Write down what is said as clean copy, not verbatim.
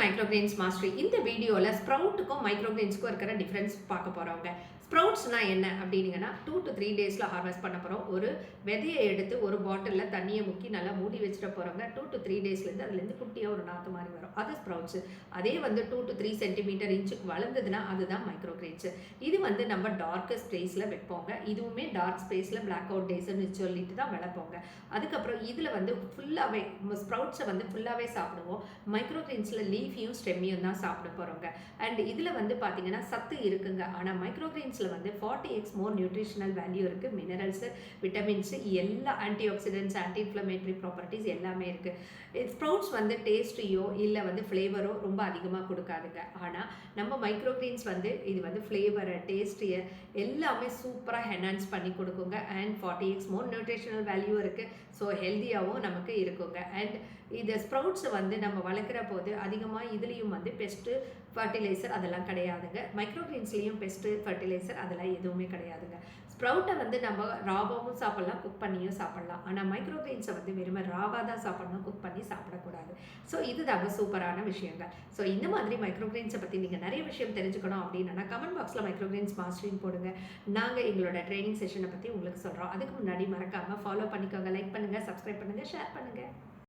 மைக்ரோகிரெயின்ஸ் mastery. இந்த வீடியோவில் ஸ்ப்ரவுட்டுக்கும் மைக்ரோகிரெயின்ஸ்க்கும் இருக்கிற டிஃப்ரென்ஸ் பார்க்க போகிறோங்க. ஸ்ப்ரவுட்ஸ்னால் என்ன அப்படின்னீங்கன்னா 2 to 3 டேஸில் ஹார்வெஸ்ட் பண்ண போகிறோம். ஒரு விதையை எடுத்து ஒரு பாட்டிலில் தண்ணியை முக்கி நல்லா மூடி வச்சுட்டு போகிறோங்க. 2 to 3 டேஸ்லேருந்து அதுலேருந்து குட்டியாக ஒரு நாற்று மாதிரி வரும், அது ஸ்ப்ரவுட்ஸு. அதே 2 to 3 சென்டிமீட்டர் இன்ச்சுக்கு வளர்ந்ததுன்னா அதுதான் மைக்ரோகிரெயின்ஸு. இது நம்ம டார்க்கஸ்ட் ஸ்பேஸில் வைப்போங்க. இதுவுமே டார்க் ஸ்பேஸில் பிளாக் அவுட் டேஸ்ன்னு சொல்லிட்டு தான் வளர்ப்போங்க. அதுக்கப்புறம் இதில் ஃபுல்லாகவே ஸ்ப்ரவுட்ஸை ஃபுல்லாகவே சாப்பிடுவோம். மைக்ரோகிரெயின்ஸில் லீஃபையும் ஸ்டெம்மையும் தான் சாப்பிட போகிறோங்க. அண்ட் இதில் பார்த்தீங்கன்னா சத்து இருக்குங்க. ஆனால் மைக்ரோகிரெயின்ஸில் 40x மோர் நியூட்ரிஷனல் வேல்யூ இருக்குது. மினரல்ஸு, விட்டமின்ஸு, எல்லா anti oxidants, anti inflammatory properties எல்லாமே இருக்குது. ஸ்ப்ரவுட்ஸ் டேஸ்ட்டையோ இல்லை ஃப்ளேவரோ ரொம்ப அதிகமாக கொடுக்காதுங்க. ஆனால் நம்ம மைக்ரோகிரெயின்ஸ் இது ஃப்ளேவரை, டேஸ்ட்டையை எல்லாமே சூப்பராக என்ஹான்ஸ் பண்ணி கொடுக்குங்க. And 40x more nutritional value இருக்குது. ஸோ ஹெல்த்தியாகவும் நமக்கு இருக்குங்க. அண்ட் இந்த ஸ்ப்ரவுட்ஸை நம்ம வளர்க்குற போது அதிகமாக இதுலேயும் பெஸ்ட்டு ஃபர்டிலைசர் அதெல்லாம் கிடையாதுங்க. மைக்ரோகிரெயின்ஸ்லேயும் பெஸ்ட்டு ஃபர்டிலைசர் அதெல்லாம் எதுவுமே கிடையாதுங்க. ஸ்ப்ரவுட்டை நம்ம ராவாகவும் சாப்பிட்லாம், குக் பண்ணியும் சாப்பிட்லாம். ஆனால் மைக்ரோகிரெயின்ஸை வெறுமை ராவாக தான் சாப்பிட்ணும், குக் பண்ணி சாப்பிடக்கூடாது. ஸோ இதுதாங்க சூப்பரான விஷயங்க. ஸோ இந்த மாதிரி மைக்ரோகிரெயின்ஸை பற்றி நீங்கள் நிறைய விஷயம் தெரிஞ்சுக்கணும் அப்படின்னா கமெண்ட் பாக்ஸில் மைக்ரோகிரெயின்ஸ் மாஸ்டரின்னு போடுங்க. நாங்கள் எங்களோட ட்ரைனிங் செஷனை பற்றி உங்களுக்கு சொல்கிறோம். அதுக்கு முன்னாடி மறக்காமல் ஃபாலோ பண்ணிக்கோங்க, லைக் பண்ணுங்கள், சப்ஸ்கிரைப் பண்ணுங்கள், ஷேர் பண்ணுங்கள்.